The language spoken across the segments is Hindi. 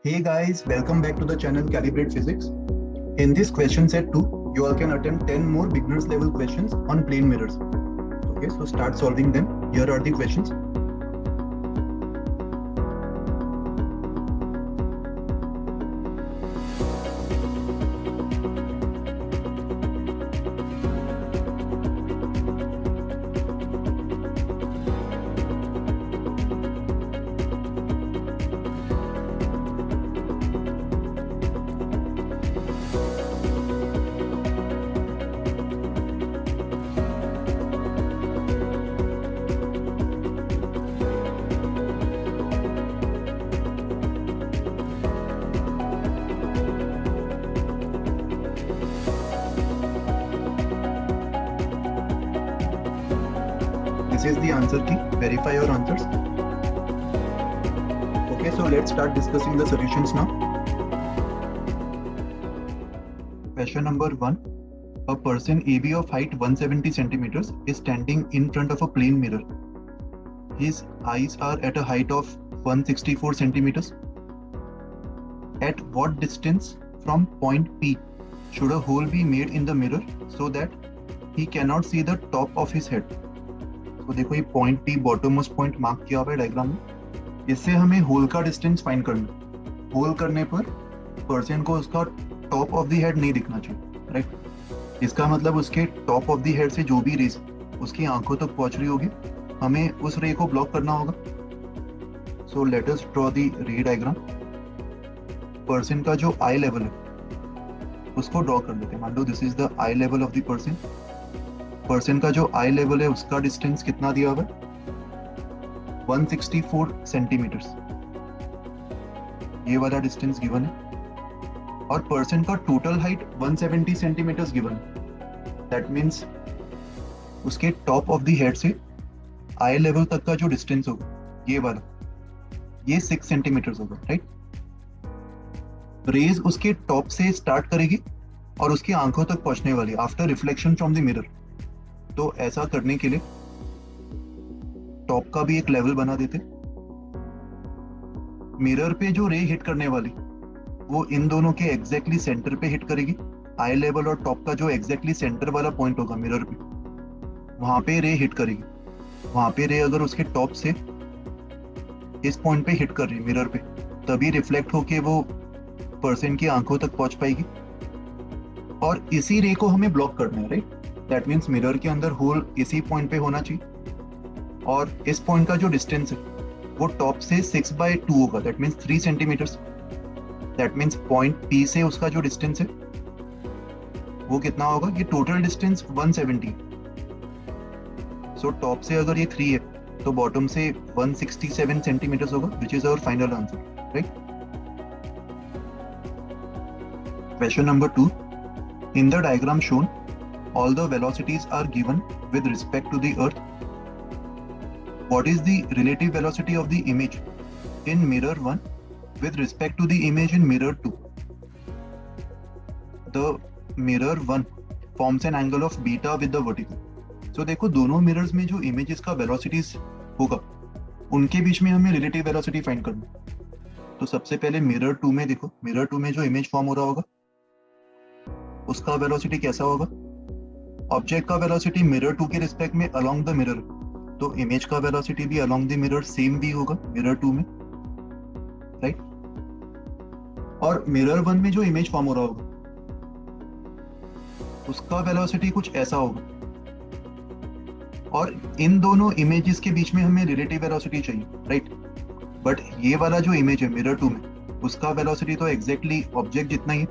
Hey guys, welcome back to the channel Calibrate Physics. In this question set 2, you all can attempt 10 more beginners level questions on plane mirrors. Okay, so start solving them. Here are the questions. This is the answer key. Verify your answers. Okay, so let's start discussing the solutions now. Question number 1. A person AB of height 170 centimeters is standing in front of a plane mirror. His eyes are at a height of 164 centimeters. At what distance from point P should a hole be made in the mirror so that he cannot see the top of his head? तो देखो ये point P bottom most point mark किया हुआ है डायग्राम में. इससे हमें होल का डिस्टेंस फाइंड करना. होल करने पर पर्सन को उसका टॉप ऑफ द हेड नहीं दिखना चाहिए, राइट. इसका मतलब उसके टॉप ऑफ द हेड से जो भी रेस उसकी आंखों तक पहुंच रही होगी, हमें उस रे को ब्लॉक करना होगा. So let us draw the रे डायग्राम. पर्सन का जो आई लेवल है उसको ड्रॉ कर लेते हैं. मान लो this is the eye level of the person. Person का जो आई लेवल है उसका डिस्टेंस कितना दिया हुआ है? 164 सेंटीमीटर्स. ये वाला डिस्टेंस गिवन है. और पर्सन का टोटल हाइट 170 सेंटीमीटर्स गिवन है. दैट मीन्स उसके टॉप ऑफ द हेड से आई लेवल तक का जो डिस्टेंस होगा ये वाला, ये 6 सेंटीमीटर्स होगा, राइट. रेज उसके टॉप से स्टार्ट करेगी और उसकी आंखों तक पहुंचने वाली after reflection from the mirror. तो ऐसा करने के लिए टॉप का भी एक लेवल बना देते. मिरर पे जो रे हिट करने वाली वो इन दोनों के एग्जैक्टली सेंटर पे हिट करेगी. आई लेवल और टॉप का जो एग्जैक्टली सेंटर वाला पॉइंट होगा मिरर पे, वहां पे रे हिट करेगी. वहां पे रे अगर उसके टॉप से इस पॉइंट पे हिट कर रही है मिरर पे, तभी रिफ्लेक्ट होके वो पर्सन की आंखों तक पहुंच पाएगी. और इसी रे को हमें ब्लॉक करना है, राइट. दैट मीन्स मिरर के अंदर होल इसी पॉइंट पे होना चाहिए. और इस पॉइंट का जो डिस्टेंस है वो टॉप से 6/2 होगा. That means 3 centimetres. That means point P से उसका जो डिस्टेंस है वो कितना होगा? ये टोटल डिस्टेंस 170. सो टॉप से अगर ये 3 है तो बॉटम से 167 सेंटीमीटर्स होगा, which is our final answer, right. Question number 2. In the diagram shown all the velocities are given with respect to the earth. What is the relative velocity of the image in mirror 1 with respect to the image in mirror 2? The mirror 1 forms an angle of beta with the vertical. So देखो दोनों mirrors में जो images का velocities होगा उनके बीच में हमें relative velocity find करना. तो सबसे पहले mirror 2 में देखो, mirror 2 में जो image form हो रहा होगा उसका velocity कैसा होगा? ऑब्जेक्ट का वेलोसिटी मिरर 2 के रिस्पेक्ट में अलोंग द मिरर, तो इमेज का वेलोसिटी भी अलोंग द मिरर सेम भी होगा मिरर 2 में, राइट. और मिरर 1 में जो इमेज फॉर्म हो रहा होगा उसका वेलोसिटी कुछ ऐसा होगा. और इन दोनों इमेजेस के बीच में हमें रिलेटिव वेलोसिटी चाहिए, राइट. बट ये वाला जो इमेज है मिरर 2 में उसका वेलोसिटी तो एग्जैक्टली ऑब्जेक्ट जितना ही है.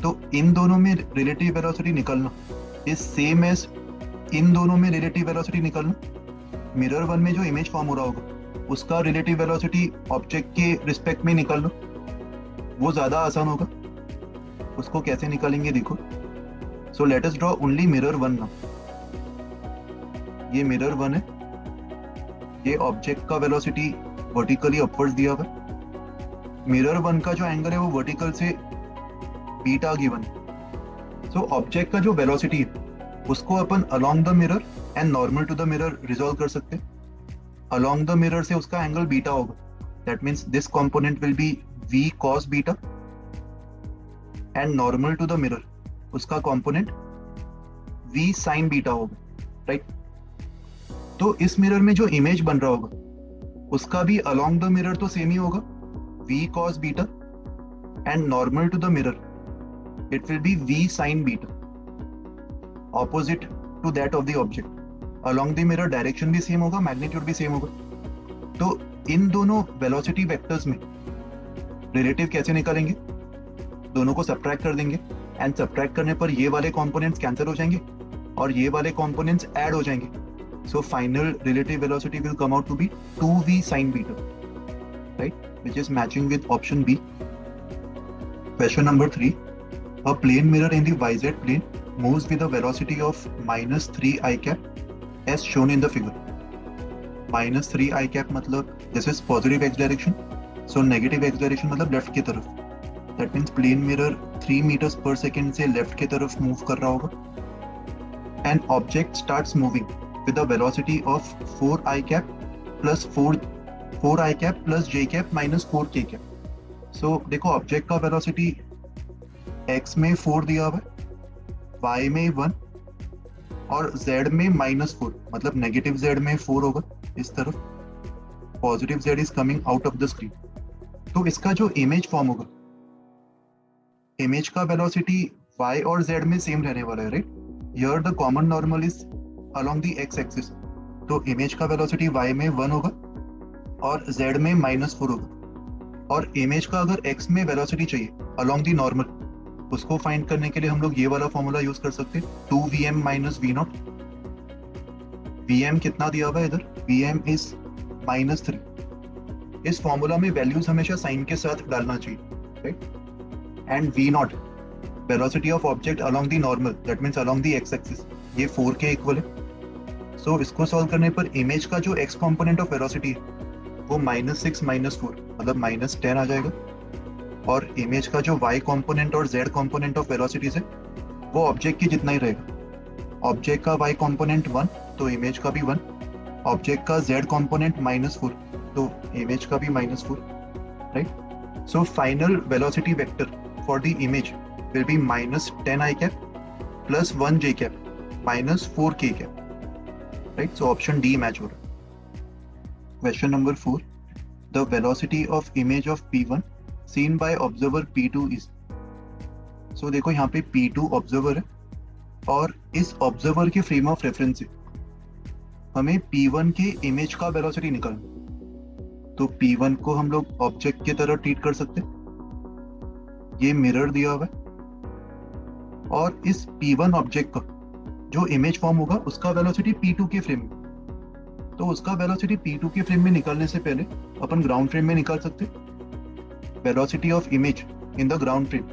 तो इन दोनों में रिलेटिव वेलोसिटी निकलना इज सेम एज इन दोनों में रिलेटिव वेलोसिटी निकलना. मिरर 1 में जो इमेज फॉर्म हो रहा होगा उसका रिलेटिव वेलोसिटी ऑब्जेक्ट के रिस्पेक्ट में निकालना वो ज्यादा आसान होगा. उसको कैसे निकालेंगे देखो. So let us draw only mirror 1 now. ये मिरर 1 है. ये ऑब्जेक्ट का वेलोसिटी वर्टिकली अपवर्ड्स दिया हुआ है. मिरर 1 का जो एंगल है वो वर्टिकल से बीटा गिवन. सो ऑब्जेक्ट का जो वेलोसिटी है उसको अपन along the mirror and normal to the mirror resolve कर सकते हैं. अलोंग द मिरर से उसका एंगल बीटा होगा. That means this component will be v cos beta and normal to the mirror उसका कॉम्पोनेंट v sin बीटा होगा, राइट। तो इस मिरर में जो इमेज बन रहा होगा उसका भी अलोंग द मिरर तो सेम ही होगा, v cos beta and normal to the mirror it will be v sin beta, opposite to that of the object. Along the mirror direction भी सेम होगा, मैग्नीट्यूड भी सेम होगा। तो इन दोनों वेलोसिटी वेक्टर्स में रिलेटिव कैसे निकालेंगे? दोनों को सब्ट्रैक्ट कर देंगे एंड सब्ट्रैक्ट करने पर ये वाले कंपोनेंट्स कैंसिल हो जाएंगे और ये वाले कंपोनेंट्स ऐड हो जाएंगे। So final relative velocity will come out to be 2v sin beta, right, which is matching with option B. Question number 3. A plane mirror in the YZ plane moves with a velocity of -3 i cap as shown in the figure. -3 i cap मतलब this is positive x direction, so negative x direction मतलब left की तरफ। That means plane mirror 3 meters per second से left की तरफ move कर रहा होगा। An object starts moving with a velocity of 4 i cap plus 4 i cap plus j cap minus 4 k cap. So देखो ऑब्जेक्ट का वेलोसिटी x में 4 दिया हुआ है, y में 1 और z में -4, मतलब नेगेटिव z में 4 होगा इस तरफ, positive z is coming out of the screen. तो इसका जो इमेज फॉर्म होगा, इमेज का वेलोसिटी y और z में सेम रहने वाला है, right. Here the common normal is along the x axis, तो इमेज का वेलोसिटी y में 1 होगा और z में -4 होगा। और इमेज का अगर x में वेलोसिटी चाहिए अलोंग द नॉर्मल, उसको फाइंड करने के लिए हम लोग ये वाला फॉर्मूला यूज कर सकते हैं, 2vm माइनस v0। vm कितना दिया हुआ है इधर, vm इज -3। इस फॉर्मूला में वैल्यूज हमेशा साइन के साथ डालना चाहिए, right. And v0 velocity of object along the normal, that means along the x axis, ये 4 के इक्वल है। सो इसको सॉल्व करने पर इमेज का जो x कंपोनेंट ऑफ वेलोसिटी है वो -6 -4 मतलब -10 आ जाएगा, और इमेज का जो y कंपोनेंट और z कंपोनेंट ऑफ वेलोसिटीज है वो ऑब्जेक्ट की जितना ही रहेगा। ऑब्जेक्ट का y कंपोनेंट 1 तो इमेज का भी 1, ऑब्जेक्ट का z कंपोनेंट -4 तो इमेज का भी -4, right. So final velocity vector for the image will be -10 i cap plus 1 j cap minus 4 k cap, right? So option D match हो रहा है। Question number 4. The velocity of image of P1 seen by observer P2 is. So देखो यहाँ पे P2 ऑब्जर्वर है और इस ऑब्जर्वर के फ्रेम ऑफ रेफरेंस से हमें P1 के इमेज का वेलोसिटी निकालना। तो P1 को हम लोग ऑब्जेक्ट की तरह ट्रीट कर सकते हैं, ये मिरर दिया हुआ है और इस P1 ऑब्जेक्ट का जो इमेज फॉर्म होगा उसका वेलोसिटी P2 के फ्रेम में। तो उसका वेलोसिटी P2 के फ्रेम में निकालने से पहले अपन ग्राउंड फ्रेम में निकाल सकते। Velocity of image in the ground frame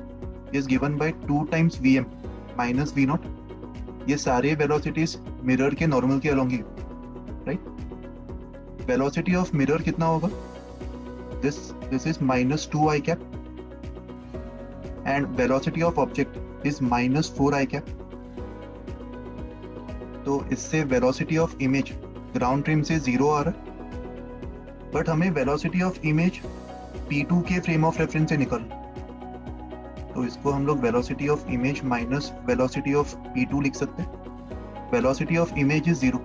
is given bye 2 times vm minus v0। ये सारे वेलोसिटीज मिरर के नॉर्मल के along he, right. Velocity of mirror कितना होगा, this is -2 i cap and velocity of object is -4 i cap। तो इससे velocity of image ground frame से 0 आ रहा है, बट हमें वेलोसिटी ऑफ इमेज P2 के फ्रेम ऑफ रेफरेंस से निकालना। तो इसको हम लोग velocity of image minus velocity of P2 लिख सकते हैं। Velocity of image is 0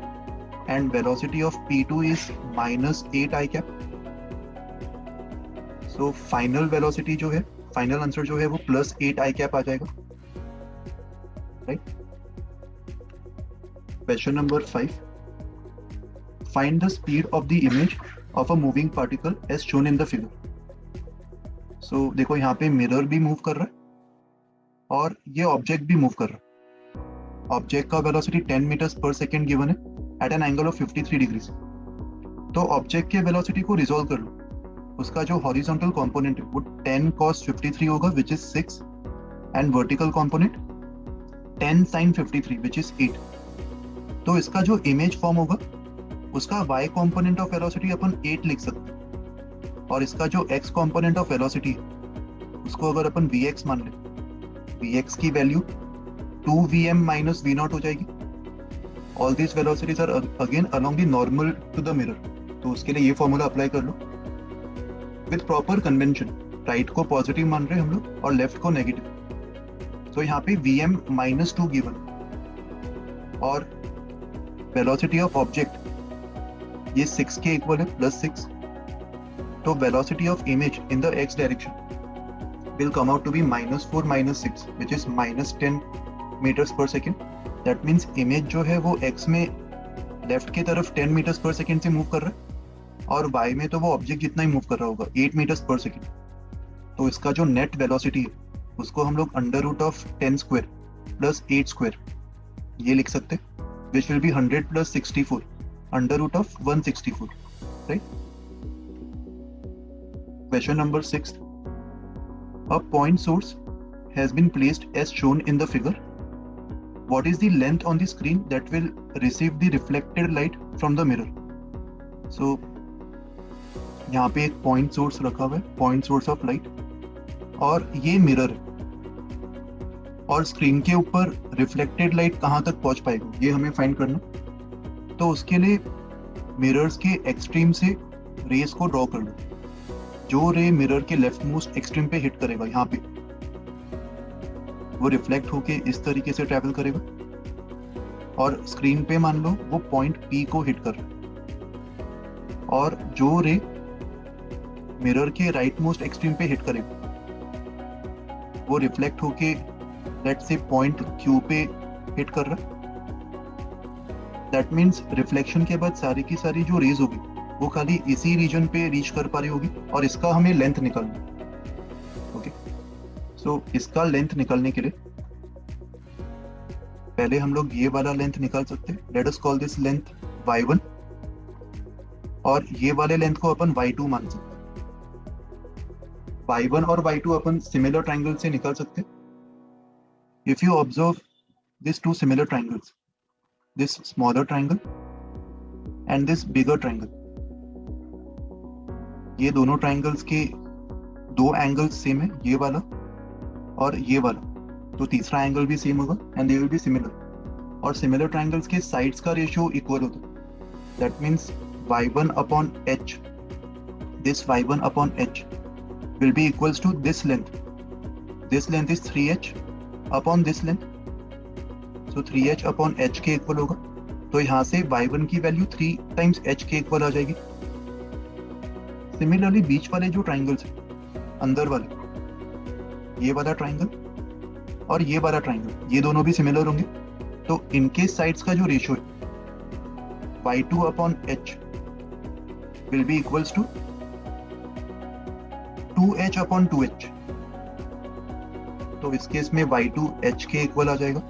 and velocity of P2 is -8 i cap। So final velocity जो है, फाइनल आंसर जो है वो +8 i cap आ जाएगा, right? Question number 5. Find the speed of the image of a moving particle as shown in the figure. So देखो यहाँ पे मिरर भी मूव कर रहा है और ये ऑब्जेक्ट भी मूव कर रहा है। ऑब्जेक्ट का velocity 10 meters per second given है at an angle of 53 degrees। तो ऑब्जेक्ट के वेलोसिटी को रिजॉल्व कर लो, उसका जो हॉरिजॉन्टल कंपोनेंट है वो 10 cos 53 होगा which is 6 and vertical component 10 sin 53 which is 8। तो इसका जो इमेज फॉर्म होगा उसका y कंपोनेंट ऑफ वेलोसिटी अपन 8 लिख सकते हैं, और इसका जो x कंपोनेंट ऑफ वेलोसिटी है उसको अगर अपन vx मान ले, vx की वैल्यू 2vm minus v0 हो जाएगी। All this velocities are again along the normal to the mirror, तो उसके लिए ये फॉर्मूला अप्लाई कर लो। विद प्रॉपर कन्वेंशन राइट को पॉजिटिव मान रहे हैं हम लोग और लेफ्ट को नेगेटिव। तो यहाँ पे Vm -2 गिवन और वेलोसिटी ऑफ ऑब्जेक्ट ये 6 के इक्वल है +6। तो velocity of image in the x direction will come out to be -4 -6 which is -10 meters per second. That means image जो है वो x में लेफ्ट की तरफ 10 meters per second से मूव कर रहा है और y में तो वो ऑब्जेक्ट जितना ही मूव कर रहा होगा 8 meters per second। तो इसका जो नेट वेलोसिटी है उसको हम लोग √10² + 8² ये लिख सकते हैं, which will be 100 + 64 √164, right? Question number 6. A point source has been placed as shown in the figure. What is the length on the screen that will receive the reflected light from the mirror? So यहाँ पे एक पॉइंट सोर्स रखा हुआ है, पॉइंट सोर्स ऑफ लाइट, और ये मिरर है और स्क्रीन के ऊपर रिफ्लेक्टेड लाइट कहाँ तक पहुंच पाएगी ये हमें फाइंड करना। तो उसके लिए मिरर्स के एक्सट्रीम से रेस को ड्रॉ कर लो। जो रे मिरर के लेफ्ट मोस्ट एक्सट्रीम पे हिट करेगा यहाँ पे वो रिफ्लेक्ट होके इस तरीके से ट्रैवल करेगा और स्क्रीन पे मान लो वो पॉइंट P को हिट कर रहा है, और जो रे मिरर के राइट मोस्ट एक्सट्रीम पे हिट करेगा वो रिफ्लेक्ट होके लेट्स से पॉइंट Q पे हिट कर रहा है। दैट मीन्स रिफ्लेक्शन के बाद सारी की सारी जो रेज होगी वो खाली इसी रीजन पे रीच कर पा रही होगी और इसका हमें लेंथ निकालना। ओके, सो इसका लेंथ निकालने के लिए पहले हम लोग ये वाला लेंथ निकाल सकते हैं। Let us call this length y1 और ये वाले लेंथ को अपन y2 मान सकते हैं। y1 और y2 अपन सिमिलर ट्राइंगल से निकाल सकते हैं। If you observe this two similar triangles, this smaller triangle and this bigger triangle, ये दोनों ट्राइंगल्स के दो एंगल्स सेम है, ये वाला और ये वाला, तो तीसरा एंगल भी सेम होगा and they will be similar. और सिमिलर ट्राइंगल्स के साइड्स का रेशियो इक्वल होता है। That means y1 upon h, this y1 upon h will be equals to this length. This length is 3h upon this length, so 3h upon h के इक्वल होगा। तो यहाँ से y1 की वैल्यू 3 टाइम्स h के इक्वल आ जाएगी। सिमिलरली बीच वाले जो ट्राइंगल्स हैं अंदर वाले, ये वाला ट्राइंगल और ये वाला ट्राइंगल, ये दोनों भी सिमिलर होंगे। तो इनके साइड्स का जो रेशियो है y2 upon h will be equals to 2h upon 2h। तो इस केस में y2 h के इक्वल आ जाएगा।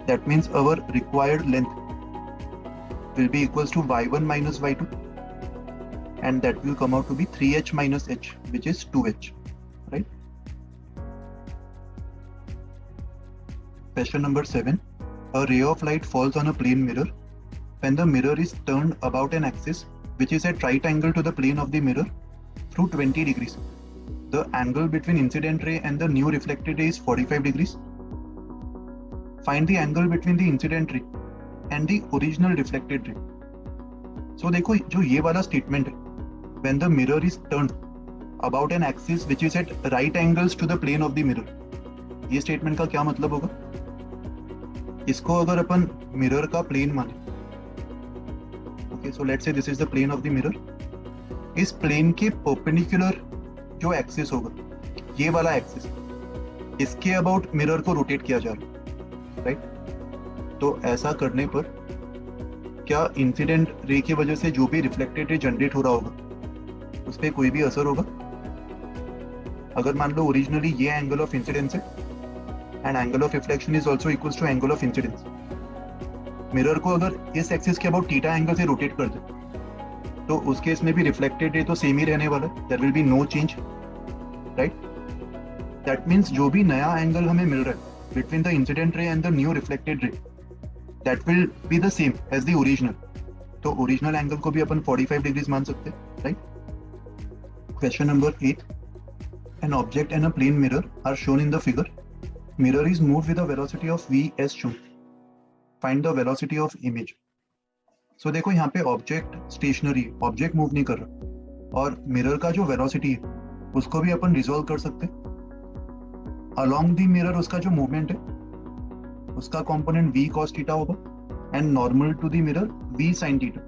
That means our required length will be equals to y1 minus y2 and that will come out to be 3h minus h, which is 2h, right? Question number 7. A ray of light falls on a plane mirror. When the mirror is turned about an axis which is at right angle to the plane of the mirror through 20 degrees, the angle between incident ray and the new reflected ray is 45 degrees. Find the angle between the incident ray and the original reflected ray. So देखो जो ये वाला स्टेटमेंट है, when the mirror is turned about an axis which is at right angles to the plane of the mirror, ये स्टेटमेंट का क्या मतलब होगा? इसको अगर अपन मिरर का प्लेन माने, okay, so let's say this is the plane of the mirror, इस प्लेन के परपेंडिकुलर जो एक्सिस होगा, ये वाला एक्सिस, इसके अबाउट मिरर को रोटेट किया जा रहा है, राइट? तो ऐसा करने पर क्या इंसिडेंट रे की वजह से जो भी रिफ्लेक्टेड रे जनरेट हो रहा होगा उस पर कोई भी असर होगा? अगर मान लो ओरिजिनली ये एंगल ऑफ इंसिडेंस है and angle of reflection is also equals to angle of incidence, mirror को अगर इस एक्सिस के अबाउट थीटा एंगल से रोटेट कर दे तो उस केस में भी रिफ्लेक्टेड रे तो सेम ही रहने वाला है, there will be no change, right? That means जो भी नया एंगल हमें मिल रहा है between the incident ray and the new reflected ray, that will be the same as the original. तो ओरिजिनल एंगल को भी अपन 45 डिग्रीज मान सकते हैं, right? Question number 8. An object and a plane mirror are shown in the figure. Mirror is moved with a velocity of v as shown. Find the velocity of image. So देखो यहाँ पे ऑब्जेक्ट स्टेशनरी है, ऑब्जेक्ट मूव नहीं कर रहा, और मिरर का जो वेलोसिटी है उसको भी अपन रिजॉल्व कर सकते हैं। अलोंग द मिरर उसका जो मूवमेंट है उसका कंपोनेंट v cos थीटा होगा and normal to the mirror v sin theta.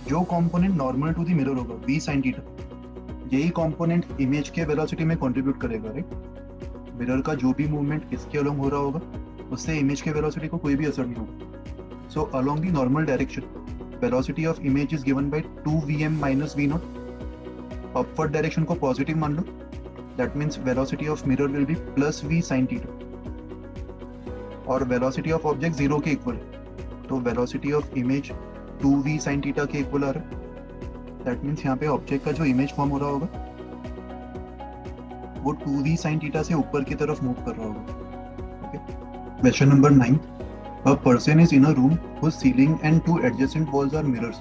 जो component normal to the mirror होगा v sin थीटा, यही कंपोनेंट इमेज के वेलोसिटी में कंट्रीब्यूट करेगा, राइट। मिरर का जो भी मूवमेंट इसके अलोंग हो रहा होगा उससे इमेज के वेलोसिटी को कोई भी असर नहीं होगा। So along the normal direction velocity of image is given by 2vm minus v naught। Upward direction को पॉजिटिव मान लो, that means velocity of mirror will be plus v sin theta, और वेलोसिटी ऑफ ऑब्जेक्ट 0 के इक्वल है, तो velocity of image 2v sin theta के इक्वल आ रहा है। दैट मीन्स यहाँ पे ऑब्जेक्ट का जो इमेज फॉर्म हो रहा होगा वो 2v sin थीटा से ऊपर की तरफ मूव कर रहा होगा। Okay, question number 9, a person is in a room whose ceiling and two adjacent walls are mirrors.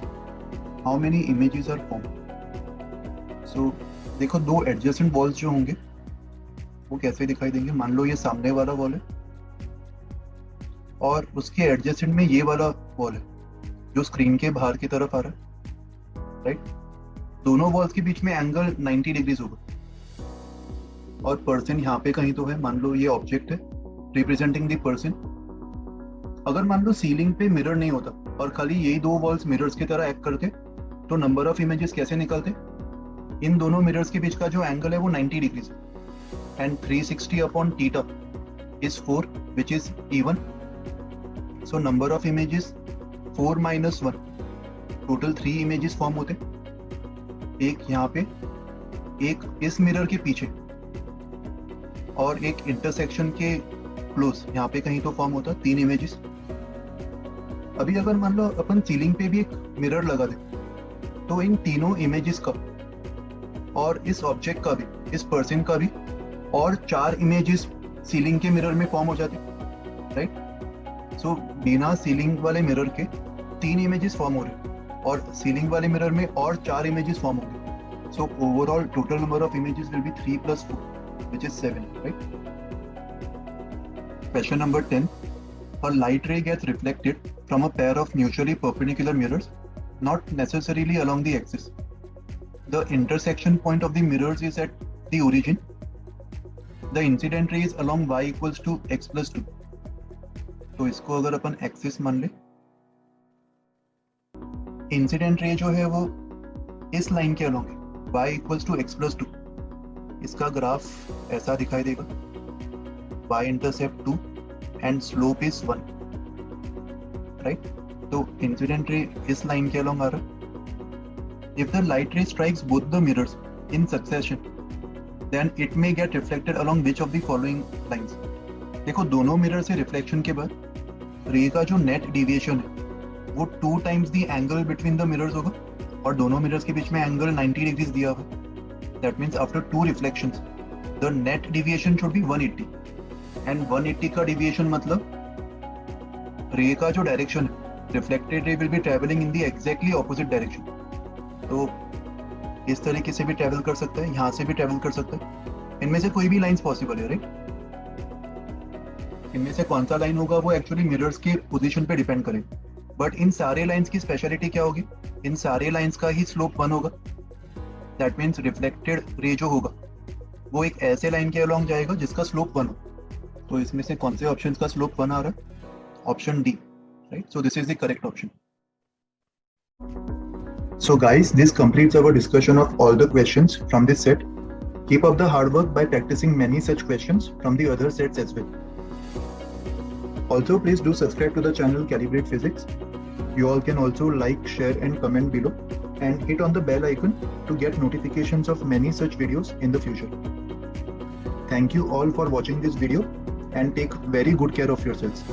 How many images are formed? So देखो दो adjacent walls जो होंगे वो कैसे दिखाई देंगे। मान लो ये सामने वाला वॉल है और उसके एडजेसेंट में ये वाला वॉल है जो स्क्रीन के बाहर की तरफ आ रहा है, राइट। दोनों वॉल्स के बीच में एंगल 90 डिग्रीज होगा और पर्सन यहाँ पे कहीं तो है। मान लो ये ऑब्जेक्ट है रिप्रेजेंटिंग द पर्सन। अगर मान लो सीलिंग पे मिरर नहीं होता और खाली यही दो वॉल्स मिरर्स की तरह एक्ट करते तो नंबर ऑफ इमेजेस कैसे निकलते। इन दोनों मिरर्स के बीच का जो एंगल है वो 90 डिग्रीज है and 360 upon theta is 4 which is even. So number of images 4 minus 1, total 3 images form होते। एक यहाँ पे, एक इस मिरर के पीछे और एक इंटरसेक्शन के क्लोज यहाँ पे कहीं तो फॉर्म होता, 3 इमेजेस। अभी अगर मान लो अपन सीलिंग पे भी एक मिरर लगा दे तो इन तीनों इमेजेस का और इस ऑब्जेक्ट का भी, इस पर्सन का भी और 4 इमेजेस सीलिंग के मिरर में फॉर्म हो जाते, राइट। सो बिना सीलिंग वाले मिरर के 3 इमेजेस फॉर्म हो रहे और सीलिंग वाले मिरर में और 4 इमेजेस फॉर्म हो गए। So overall total number of images will be 3 plus 4 which is 7, right? Question number 10. A light ray gets reflected from a pair of mutually perpendicular mirrors, not necessarily along the axis. The intersection point of the mirrors is at the origin. The incident ray is along y equals to x plus 2. तो इसको अगर अपन एक्सिस मान ले, इंसिडेंट रे जो है वो इस लाइन के अलोंग है y equals to x plus 2। इसका ग्राफ ऐसा दिखाई देगा, y intercept 2 and slope is 1, right? तो इंसिडेंट रे इस लाइन के अलोंग आ रहा है। If the light ray strikes both the mirrors in succession, then it may get reflected along which of the following lines? देखो दोनों मिरर से रिफ्लेक्शन के बाद रे का जो नेट डिविएशन है वो 2 times the angle between the mirrors होगा और दोनों मिरर्स के बीच में एंगल 90 डिग्रीज दिया हुआ। That means after 2 reflections, the net deviation should be 180, and 180 का deviation मतलब रे का जो डायरेक्शन है, reflected ray will be traveling in the exactly opposite direction। तो इस तरीके से भी ट्रेवल कर सकता है, यहाँ से भी ट्रेवल कर सकता है। इनमें से कोई भी लाइंस पॉसिबल है, राइट। इनमें से कौन सा लाइन होगा वो एक्चुअली मिरर्स के पोजीशन पे डिपेंड करेगा, बट इन सारे लाइंस की स्पेशलिटी क्या होगी, इन सारे लाइंस का ही स्लोप 1 होगा। दैट मीन्स रिफ्लेक्टेड रे जो होगा वो एक ऐसे लाइन के अलोंग जाएगा जिसका स्लोप 1 हो। तो इसमें से कौन से ऑप्शन का स्लोप 1 आ रहा है? Option D, right. So this is the correct option. So guys, this completes our discussion of all the questions from this set. Keep up the hard work by practicing many such questions from the other sets as well. Also, please do subscribe to the channel Calibrate Physics. You all can also like, share and comment below and hit on the bell icon to get notifications of many such videos in the future. Thank you all for watching this video and take very good care of yourselves.